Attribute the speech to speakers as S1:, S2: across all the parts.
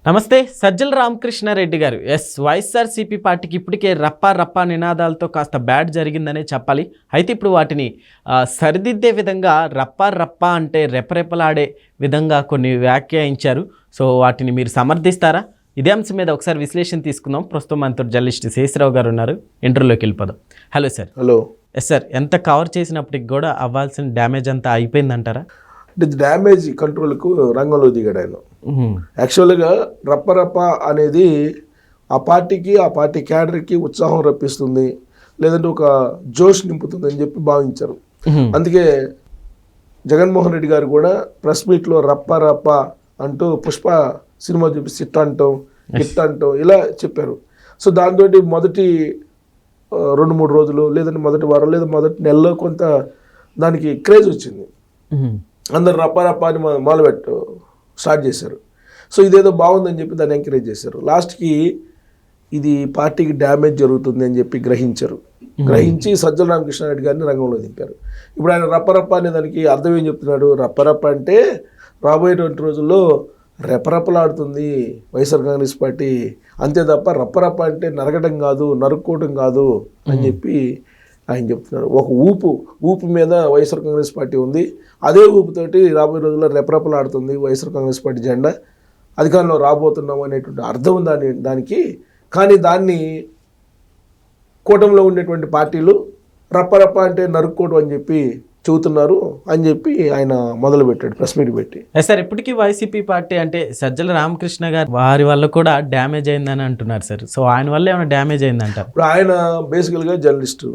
S1: నమస్తే. సజ్జల రామకృష్ణారెడ్డి గారు వైఎస్ఆర్సీపీ పార్టీకి ఇప్పటికే రప్పా రప్పా నినాదాలతో కాస్త బ్యాడ్ జరిగిందనే చెప్పాలి. అయితే ఇప్పుడు వాటిని సరిదిద్దే విధంగా రప్పా రప్పా అంటే రెపరెపలాడే విధంగా కొన్ని వ్యాఖ్యానించారు. సో వాటిని మీరు సమర్థిస్తారా? ఇదే అంశం మీద ఒకసారి విశ్లేషణ తీసుకుందాం. ప్రస్తుతం మనతో జర్నలిస్ట్ శేషరావు గారు ఉన్నారు. ఇంటర్వ్యూలోకి వెళ్ళిపోదాం. Hello sir.
S2: హలో.
S1: సార్, ఎంత కవర్ చేసినప్పటికి కూడా అవ్వాల్సిన డ్యామేజ్ అంతా అయిపోయిందంటారా?
S2: డ్యామేజ్ కంట్రోల్కు రంగంలో దిగాడు ఆయన. యాక్చువల్గా రప్పరప్ప అనేది ఆ పార్టీ క్యాడర్కి ఉత్సాహం రప్పిస్తుంది, లేదంటే ఒక జోష్ నింపుతుంది అని చెప్పి భావించారు. అందుకే జగన్మోహన్ రెడ్డి గారు కూడా ప్రెస్ మీట్లో రప్ప అంటూ పుష్ప సినిమా చూపిస్తే ఇట్ అంటాం ఇలా చెప్పారు. సో దాంతో మొదటి 2-3 రోజులు, లేదంటే మొదటి వారం, లేదా మొదటి నెలలో కొంత దానికి క్రేజ్ వచ్చింది. అందరు రప్ప అని మొదలుపెట్టు స్టార్ట్ చేశారు. సో ఇదేదో బాగుందని చెప్పి దాన్ని ఎంకరేజ్ చేశారు. లాస్ట్కి ఇది పార్టీకి డ్యామేజ్ జరుగుతుంది అని చెప్పి గ్రహించి సజ్జల రామకృష్ణారెడ్డి గారిని రంగంలో దింపారు. ఇప్పుడు ఆయన రప్పరప్ప అనే దానికి అర్థం ఏం చెప్తున్నాడు? రప్పరప్ప అంటే రాబోయేటువంటి రోజుల్లో రెపరెపలాడుతుంది వైఎస్ఆర్ కాంగ్రెస్ పార్టీ, అంతే తప్ప రప్పరప్ప అంటే నరకడం కాదు, నరుక్కోవడం కాదు అని చెప్పి ఆయన చెప్తున్నారు. ఒక ఊపు మీద వైఎస్ఆర్ కాంగ్రెస్ పార్టీ ఉంది. అదే ఊపుతోటి రాబోయే రోజుల్లో రెపరెపలాడుతుంది వైఎస్ఆర్ కాంగ్రెస్ పార్టీ జెండా, అధికారంలో రాబోతున్నాం అనేటువంటి అర్థం దానికి. కానీ దాన్ని కూటమిలో ఉండేటువంటి పార్టీలు రప్పరప్ప అంటే నరుక్కోవడం అని చెప్పి చెబుతున్నారు అని చెప్పి ఆయన మొదలుపెట్టాడు ప్రెస్ మీట్ పెట్టి.
S1: సార్, ఇప్పటికీ వైసీపీ పార్టీ అంటే సజ్జల రామకృష్ణ గారు వారి వల్ల కూడా డ్యామేజ్ అయిందని అంటున్నారు సార్. సో ఆయన వల్ల ఏమైనా డ్యామేజ్ అయిందంటారు?
S2: ఇప్పుడు ఆయన బేసికల్గా జర్నలిస్టు,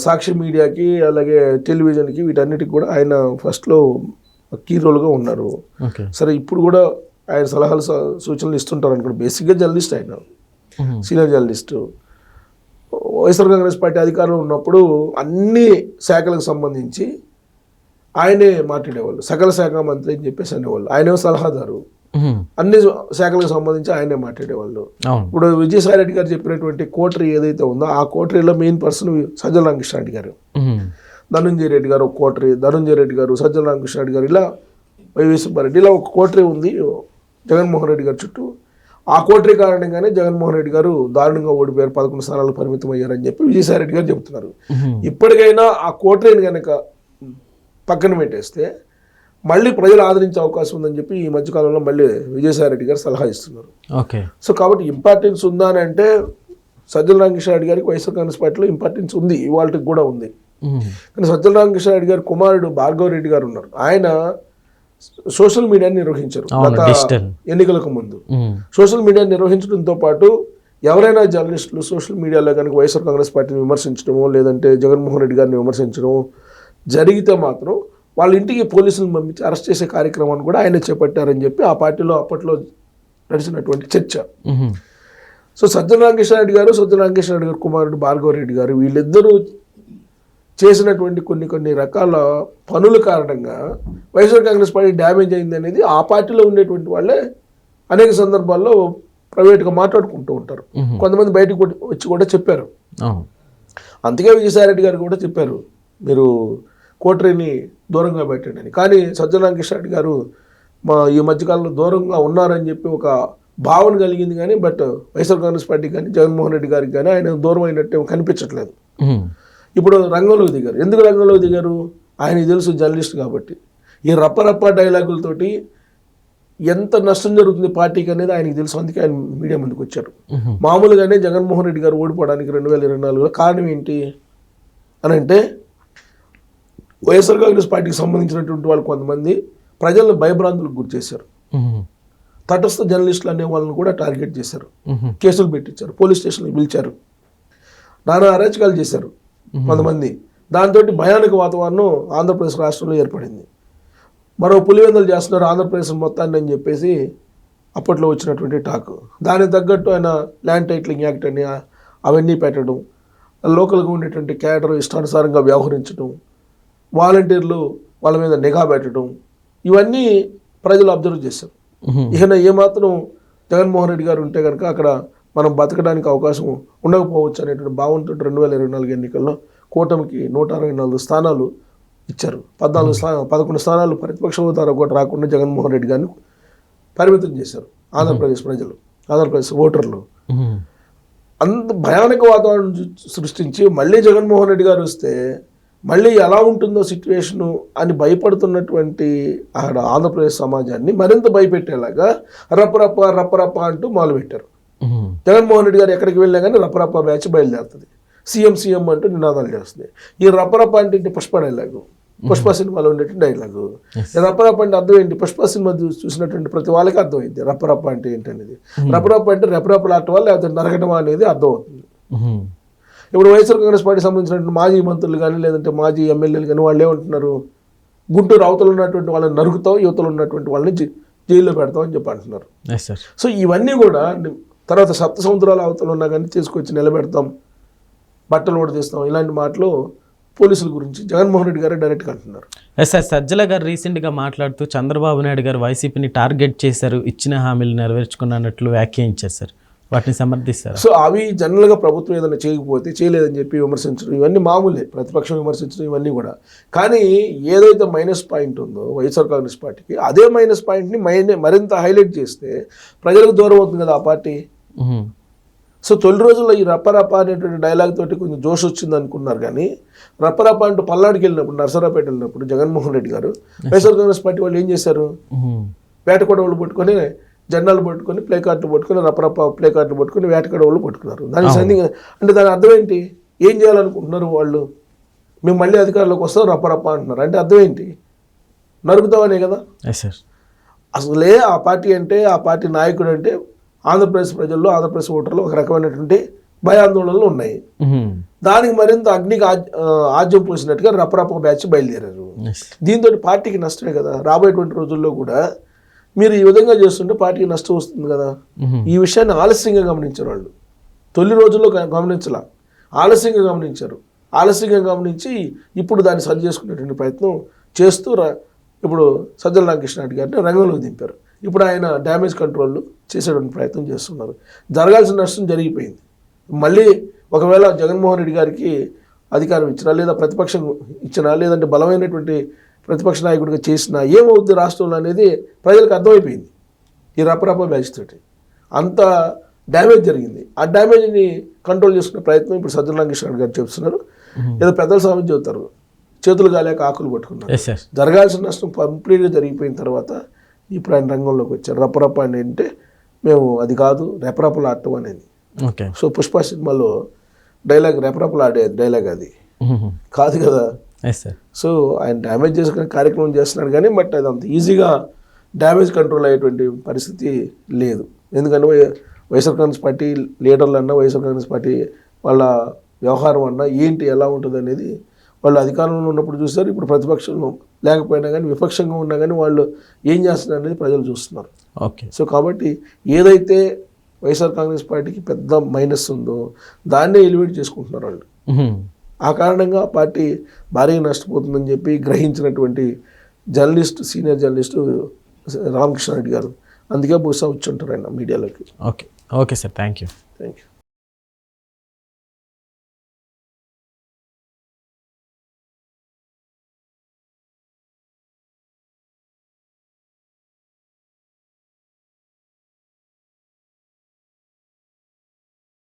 S2: సాక్షి మీడియాకి అలాగే టెలివిజన్కి వీటన్నిటికి కూడా ఆయన ఫస్ట్లో కీ రోల్గా ఉన్నారు. సరే, ఇప్పుడు కూడా ఆయన సలహాలు సూచనలు ఇస్తుంటారు అనుకోండి. బేసిక్గా జర్నలిస్ట్ ఆయన, senior journalist. YSR Congress party అధికారంలో ఉన్నప్పుడు అన్ని శాఖలకు సంబంధించి ఆయనే మాట్లాడేవాళ్ళు. సకల శాఖ మంత్రి అని చెప్పేసి అనేవాళ్ళు. ఆయనే సలహాదారు. అన్ని శాఖలకు సంబంధించి ఆయనే మాట్లాడేవాళ్ళు. ఇప్పుడు విజయసాయిరెడ్డి గారు చెప్పినటువంటి కోటరీ ఏదైతే ఉందో ఆ కోటరీలో మెయిన్ పర్సన్ సజ్జల రామకృష్ణారెడ్డి గారు, ధనుంజయ రెడ్డి గారు ఒక కోటరీ, ధనుంజయ రెడ్డి గారు, సజ్జల రామకృష్ణారెడ్డి గారు, ఇలా వైవి సుబ్బారెడ్డి, ఇలా ఒక కోటరీ ఉంది జగన్మోహన్ రెడ్డి గారి చుట్టూ. ఆ కోటరీ కారణంగానే జగన్మోహన్ రెడ్డి గారు దారుణంగా ఓడిపోయారు, 11 స్థానాలకు పరిమితం అయ్యారని చెప్పి విజయసాయిరెడ్డి గారు చెబుతున్నారు. ఇప్పటికైనా ఆ కోటరీని కనుక పక్కన పెట్టేస్తే మళ్ళీ ప్రజలు ఆదరించే అవకాశం ఉందని చెప్పి ఈ మధ్యకాలంలో మళ్ళీ విజయసాయిరెడ్డి గారు సలహా ఇస్తున్నారు. సో కాబట్టి ఇంపార్టెన్స్ ఉందా అని అంటే సజ్జల రామకృష్ణారెడ్డి గారికి వైఎస్ఆర్ కాంగ్రెస్ పార్టీలో ఇంపార్టెన్స్ ఉంది, ఇవాళకి కూడా ఉంది. కానీ సజ్జల రామకృష్ణారెడ్డి గారి కుమారుడు భార్గవ రెడ్డి గారు ఉన్నారు. ఆయన సోషల్ మీడియాని నిర్వహించారు గత ఎన్నికలకు ముందు. సోషల్ మీడియాని నిర్వహించడంతో పాటు ఎవరైనా జర్నలిస్టులు సోషల్ మీడియాలో కనుక వైఎస్ఆర్ కాంగ్రెస్ పార్టీని విమర్శించడమో, లేదంటే జగన్మోహన్ రెడ్డి గారిని విమర్శించడమో జరిగితే మాత్రం వాళ్ళ ఇంటికి పోలీసులను పంపించి అరెస్ట్ చేసే కార్యక్రమాన్ని కూడా ఆయన చేపట్టారని చెప్పి ఆ పార్టీలో అప్పట్లో నడిచినటువంటి చర్చ. సో సజ్జల రామకృష్ణారెడ్డి గారు కుమారుడు భార్గవ రెడ్డి గారు వీళ్ళిద్దరూ చేసినటువంటి కొన్ని రకాల పనుల కారణంగా వైఎస్ఆర్ కాంగ్రెస్ పార్టీ డ్యామేజ్ అయింది అనేది ఆ పార్టీలో ఉండేటువంటి వాళ్ళే అనేక సందర్భాల్లో ప్రైవేట్గా మాట్లాడుకుంటూ ఉంటారు. కొంతమంది బయటకు వచ్చి కూడా చెప్పారు. అందుకే విజయసాయిరెడ్డి గారు కూడా చెప్పారు, మీరు కోటరీని దూరంగా పెట్టండి అని. కానీ సజ్జల రామకృష్ణారెడ్డి గారు ఈ మధ్యకాలంలో దూరంగా ఉన్నారని చెప్పి ఒక భావన కలిగింది. కానీ బట్ వైఎస్ఆర్ కాంగ్రెస్ పార్టీకి కానీ జగన్మోహన్ రెడ్డి గారికి కానీ ఆయన దూరం అయినట్టు కనిపించట్లేదు. ఇప్పుడు రంగంలోకి దిగారు. ఎందుకు రంగంలోకి దిగారు? ఆయనకి తెలుసు జర్నలిస్ట్ కాబట్టి. ఈ రప్పరప్ప డైలాగులతోటి ఎంత నష్టం జరుగుతుంది పార్టీకి అనేది ఆయనకి తెలుసు. అందుకే ఆయన మీడియా ముందుకు వచ్చారు. మామూలుగానే జగన్మోహన్ రెడ్డి గారు ఓడిపోవడానికి 2024లో కారణం ఏంటి అని అంటే వైఎస్ఆర్ కాంగ్రెస్ పార్టీకి సంబంధించినటువంటి వాళ్ళు కొంతమంది ప్రజలను భయభ్రాంతులకు గురి చేశారు. తటస్థ జర్నలిస్టులు అనే వాళ్ళని కూడా టార్గెట్ చేశారు, కేసులు పెట్టించారు, పోలీస్ స్టేషన్కి పిలిచారు, నానా అరాచకాలు చేశారు కొంతమంది. దాంతో భయానక వాతావరణం ఆంధ్రప్రదేశ్ రాష్ట్రంలో ఏర్పడింది. మరో పులివెందులు చేస్తున్నారు ఆంధ్రప్రదేశ్ మొత్తాన్ని అని చెప్పేసి అప్పట్లో వచ్చినటువంటి టాక్. దానికి తగ్గట్టు ఆయన ల్యాండ్ టైటిలింగ్ యాక్ట్ అని అవన్నీ పెట్టడం, లోకల్గా ఉండేటువంటి క్యాడర్ ఇష్టానుసారంగా వ్యవహరించడం, వాలంటీర్లు వాళ్ళ మీద నిఘా పెట్టడం, ఇవన్నీ ప్రజలు అబ్జర్వ్ చేశారు. ఇక ఏమాత్రం జగన్మోహన్ రెడ్డి గారు ఉంటే కనుక అక్కడ మనం బతకడానికి అవకాశం ఉండకపోవచ్చు అనేటువంటి భావంతో 2024 ఎన్నికల్లో కూటమికి 164 స్థానాలు ఇచ్చారు. 11 స్థానాలు ప్రతిపక్ష హోదా కూడా రాకుండా జగన్మోహన్ రెడ్డి గారిని పరిమితం చేశారు ఆంధ్రప్రదేశ్ ప్రజలు, ఆంధ్రప్రదేశ్ ఓటర్లు. అంత భయానక వాతావరణం సృష్టించి మళ్ళీ జగన్మోహన్ రెడ్డి గారు వస్తే మళ్ళీ ఎలా ఉంటుందో సిచ్యువేషను అని భయపడుతున్నటువంటి ఆడ ఆంధ్రప్రదేశ్ సమాజాన్ని మరింత భయపెట్టేలాగా రప్పరప్ప రప్పరప్ప అంటూ మొదలుపెట్టారు. జగన్మోహన్ రెడ్డి గారు ఎక్కడికి వెళ్ళినా కానీ రప్పరప్ప బ్యాచ్ బయలుదేరుతుంది, సీఎం అంటూ నినాదాలు చేస్తుంది. ఈ రప్పరప్ప అంటే పుష్ప డైలాగు, పుష్ప సినిమాలో ఉండేటువంటి డైలాగు. రప్పరప్ప అంటే అర్థం ఏంటి? పుష్ప సినిమా చూసినటువంటి ప్రతి వాళ్ళకి అర్థమైంది రప్పరప్ప అంటే ఏంటనేది. రప్పరప్ప అంటే రెపరెపలాటవా లేకపోతే నరకటమా అనేది అర్థం అవుతుంది. ఇప్పుడు వైఎస్ఆర్ కాంగ్రెస్ పార్టీ సంబంధించినటువంటి మాజీ మంత్రులు కానీ లేదంటే మాజీ ఎమ్మెల్యేలు కానీ వాళ్ళు ఏమంటున్నారు? గుంటూరు అవతల ఉన్నటువంటి వాళ్ళని నరుకుతావు, యువతలు ఉన్నటువంటి వాళ్ళని జైల్లో పెడతావు అని చెప్పి అంటున్నారు. సో ఇవన్నీ కూడా తర్వాత సప్త సముద్రాల అవతలు ఉన్నా కానీ తీసుకొచ్చి నిలబెడతాం, బట్టలు కూడా తీస్తాం, ఇలాంటి మాటలు పోలీసుల గురించి జగన్మోహన్ రెడ్డి గారు డైరెక్ట్గా అంటున్నారు.
S1: సార్ సజ్జల గారు రీసెంట్గా మాట్లాడుతూ చంద్రబాబు నాయుడు గారు వైసీపీని టార్గెట్ చేశారు, ఇచ్చిన హామీలు నెరవేర్చుకున్నట్లు వ్యాఖ్యానించారు సార్, వాటిని సమర్థిస్తారు.
S2: సో అవి జనరల్గా ప్రభుత్వం ఏదైనా చేయకపోతే చేయలేదని చెప్పి విమర్శించడం ఇవన్నీ మామూలే, ప్రతిపక్షం విమర్శించడం ఇవన్నీ కూడా. కానీ ఏదైతే మైనస్ పాయింట్ ఉందో వైఎస్ఆర్ కాంగ్రెస్ పార్టీకి, అదే మైనస్ పాయింట్ని మరింత హైలైట్ చేస్తే ప్రజలకు దూరం అవుతుంది కదా ఆ పార్టీ. సో తొలి రోజుల్లో ఈ రప్పరప్ప అనేటువంటి డైలాగ్ తోటి కొంచెం జోష్ వచ్చింది అనుకున్నారు. కానీ రప్పరప్ప అంటూ పల్నాడుకి వెళ్ళినప్పుడు, నర్సరాపేట వెళ్ళినప్పుడు జగన్మోహన్ రెడ్డి గారు వైఎస్ఆర్ కాంగ్రెస్ పార్టీ వాళ్ళు ఏం చేశారు? వేటకొడవలు పట్టుకొని, జెండాలు పట్టుకొని, ప్లే కార్డులు పట్టుకొని, రప్పరప్ప ప్లే కార్డులు పట్టుకొని వేటకొడవలు పట్టుకున్నారు. దానికి అంటే దాని అర్థం ఏంటి? ఏం చేయాలనుకుంటున్నారు వాళ్ళు? మేము మళ్ళీ అధికారంలోకి వస్తాం రప్పరప్ప అంటున్నారు. అంటే అర్థం ఏంటి? నరుకుతామనే కదా. అసలే ఆ పార్టీ అంటే, ఆ పార్టీ నాయకుడు అంటే ఆంధ్రప్రదేశ్ ప్రజల్లో, ఆంధ్రప్రదేశ్ ఓటర్లు ఒక రకమైనటువంటి భయాందోళనలు ఉన్నాయి. దానికి మరింత అగ్నికి ఆజ్యం పోసినట్టుగా రప్పరప్ప బ్యాచ్ బయలుదేరారు. దీంతో పార్టీకి నష్టమే కదా. రాబోయేటువంటి రోజుల్లో కూడా మీరు ఈ విధంగా చేస్తుంటే పార్టీకి నష్టం వస్తుంది కదా. ఈ విషయాన్ని ఆలస్యంగా గమనించారు వాళ్ళు. తొలి రోజుల్లో గమనించాల, ఆలస్యంగా గమనించారు. ఆలస్యంగా గమనించి ఇప్పుడు దాన్ని సరి చేసుకునేటువంటి ప్రయత్నం చేస్తూ ఇప్పుడు సజ్జల రామకృష్ణారెడ్డి గారిని రంగంలోకి దింపారు. ఇప్పుడు ఆయన డ్యామేజ్ కంట్రోల్ చేసేటువంటి ప్రయత్నం చేస్తున్నారు. జరగాల్సిన నష్టం జరిగిపోయింది. మళ్ళీ ఒకవేళ జగన్మోహన్ రెడ్డి గారికి అధికారం ఇచ్చినా, లేదా ప్రతిపక్షం ఇచ్చినా, లేదంటే బలమైనటువంటి ప్రతిపక్ష నాయకుడిగా చేసినా ఏమవుద్ది రాష్ట్రంలో అనేది ప్రజలకు అర్థమైపోయింది. ఈ రప్పరప్ప బ్యాచ్ తోటి అంత డ్యామేజ్ జరిగింది. ఆ డ్యామేజ్ని కంట్రోల్ చేసుకునే ప్రయత్నం ఇప్పుడు సజ్జల రామకృష్ణారెడ్డి గారు చెప్తున్నారు. ఏదో పెద్దల సామెత చెబుతారు, చేతులు కాలేక ఆకులు పట్టుకున్నారు. జరగాల్సిన నష్టం కంప్లీట్గా జరిగిపోయిన తర్వాత ఇప్పుడు ఆయన రంగంలోకి వచ్చారు. రప్పరప్ప అంటే మేము అది కాదు, రెపరపలు ఆడటం అనేది. సో పుష్ప సినిమాలో డైలాగ్ రెపరపలు ఆడే డైలాగ్ అది కాదు కదా. సో ఆయన డ్యామేజ్ చేసుకునే కార్యక్రమం చేస్తున్నాడు కానీ బట్ అది అంత ఈజీగా డ్యామేజ్ కంట్రోల్ అయ్యేటువంటి పరిస్థితి లేదు. ఎందుకంటే వైఎస్ఆర్ కాంగ్రెస్ పార్టీ లీడర్లు అన్నా, వైఎస్ఆర్ కాంగ్రెస్ పార్టీ వాళ్ళ వ్యవహారం అన్నా ఏంటి ఎలా ఉంటుంది అనేది వాళ్ళు అధికారంలో ఉన్నప్పుడు చూస్తారు. ఇప్పుడు ప్రతిపక్షంలో లేకపోయినా కానీ, విపక్షంగా ఉన్నా కానీ వాళ్ళు ఏం చేస్తున్నారు అనేది ప్రజలు చూస్తున్నారు. సో కాబట్టి ఏదైతే వైఎస్ఆర్ కాంగ్రెస్ పార్టీకి పెద్ద మైనస్ ఉందో దాన్నే ఎలివేట్ చేసుకుంటున్నారు వాళ్ళు. ఆ కారణంగా పార్టీ భారీగా నష్టపోతుందని చెప్పి గ్రహించినటువంటి జర్నలిస్ట్, సీనియర్ జర్నలిస్టు రామకృష్ణారెడ్డి గారు అందుకే బహుశా వచ్చి ఉంటారు ఆయన మీడియాలోకి.
S1: Okay sir, thank you.